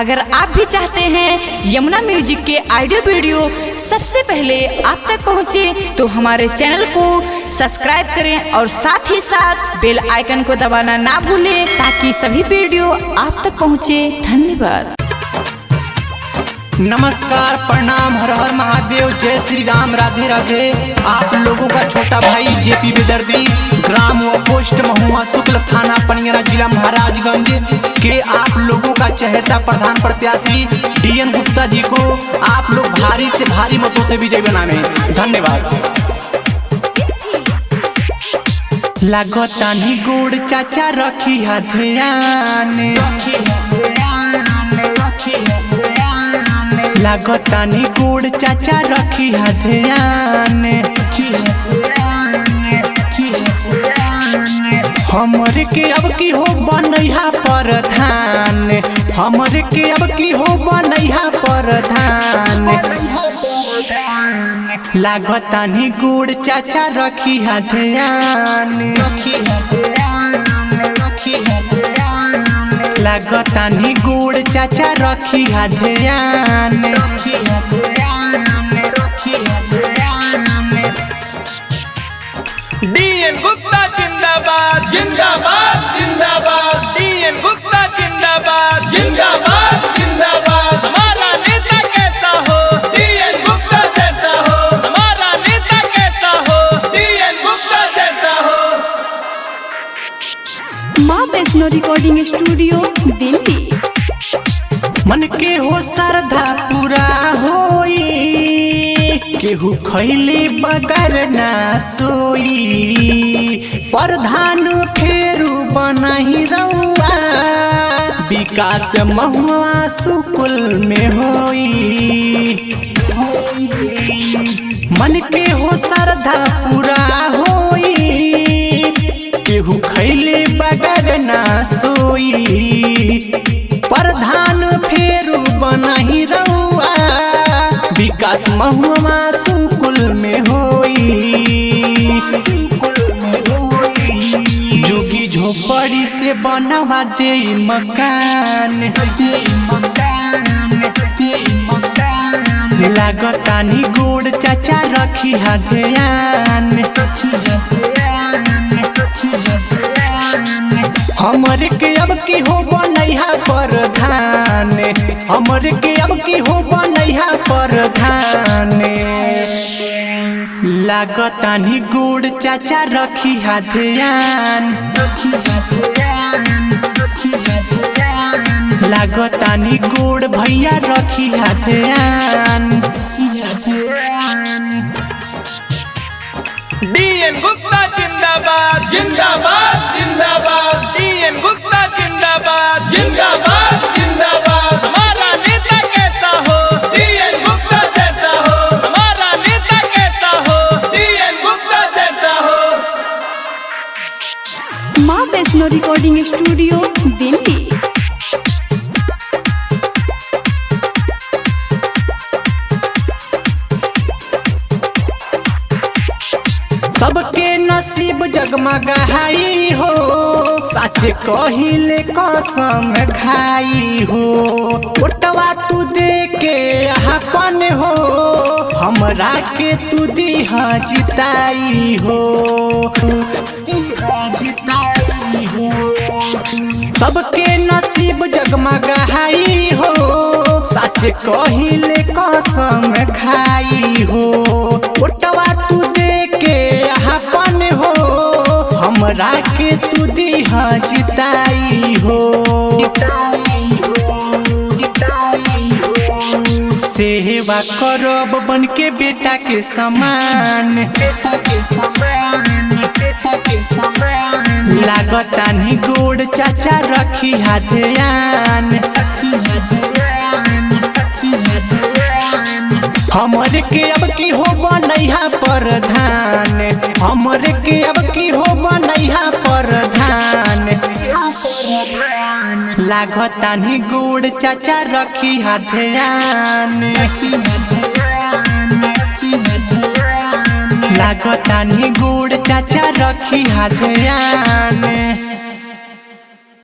अगर आप भी चाहते हैं यमुना म्यूजिक के ऑडियो वीडियो सबसे पहले आप तक पहुंचे, तो हमारे चैनल को सब्सक्राइब करें और साथ ही साथ बेल आइकन को दबाना ना भूलें ताकि सभी वीडियो आप तक पहुंचे। धन्यवाद। नमस्कार, प्रणाम, हर हर महादेव, जय श्री राम, राधे राधे। आप लोगों का छोटा भाई जेपी बेदर्दी, ग्राम व पोस्ट महुआ शुक्ल, थाना पनियरा, जिला महाराजगंज के आप लोगों का चहेता प्रधान प्रत्याशी डीएन गुप्ता जी को आप लोग भारी से भारी मतों से विजयी बनाने। धन्यवाद। लागतानी गोड़ चाचा रखी ध्यान, लागतानी गोड़ चाचा रखी ध्यान, हमरे के अब की हो बनैहा प्रधान, हमरे के अब की हो बनैहा प्रधान। लागतानी गोड़ चाचा रखी ध्यान, लागतानी गोड़ चाचा रखी ध्यान। डीएन गुप्ता जिंदाबाद जिंदाबाद जिंदाबाद, डीएन गुप्ता जिंदाबाद जिंदाबाद जिंदाबाद। हमारा नेता कैसा हो, डीएन गुप्ता जैसा हो, हमारा नेता कैसा हो, डीएन गुप्ता जैसा हो। माँ वैष्णो रिकॉर्डिंग स्टूडियो दिल्ली। मन के हो श्रद्धा पूरा होई, केहू खैले बगर ना सोई, प्रधान फेरू बनही रउआ, विकास महुआ सुकुल में होई। मन के हो श्रद्धा पूरा होई, केहू खैले बगर ना सोई, प्रधान फेरू बनही रउआ, विकास महुआ सुकुल में होई। जोगी झोपड़ी से बनवा दे मकान, लागतानी गोड़ चाचा रखी ध्यान, हमरे के अब की हो बनैहा प्रधान, हमरे के अब की हो बनैहा प्रधान। लागतानी गोड़ चाचा रखी ध्यान, लागतानी गोड़ भैया रखी ध्यान। डीएन गुप्ता जिंदाबाद जिंदाबाद जिंदाबाद, डीएन गुप्ता जिंदाबाद जिंदाबाद जिंदाबाद। हमारा नेता कैसा हो, डीएन गुप्ता जैसा हो, हमारा नेता कैसा हो, डीएन गुप्ता जैसा हो। माँ वैष्णो रिकॉर्डिंग स्टूडियो दिल्ली। सबके नसीब जगमगाई हो, सच कहिले कसम खाई हो, ओटवा तू दे के अपन हो, हमरा के तू दीहा जिताई हो, सबके नसीब जगमगाई हो, सच कहिले कसम खाई हो, ओटवा तू दे के अपन हो, हमरा के तू दीहा जिताई हो। सेवा करब बन के बेटा के समान, लागतानी गोड़ चाचा रखी ध्यान, हमरे के अब की हो बनैहा प्रधान, हमरे के अब की हो बनैहा प्रधान। लागतानी गोड़ चाचा रखी ध्यान, लागतानी गोड़ चाचा रखी ध्यान।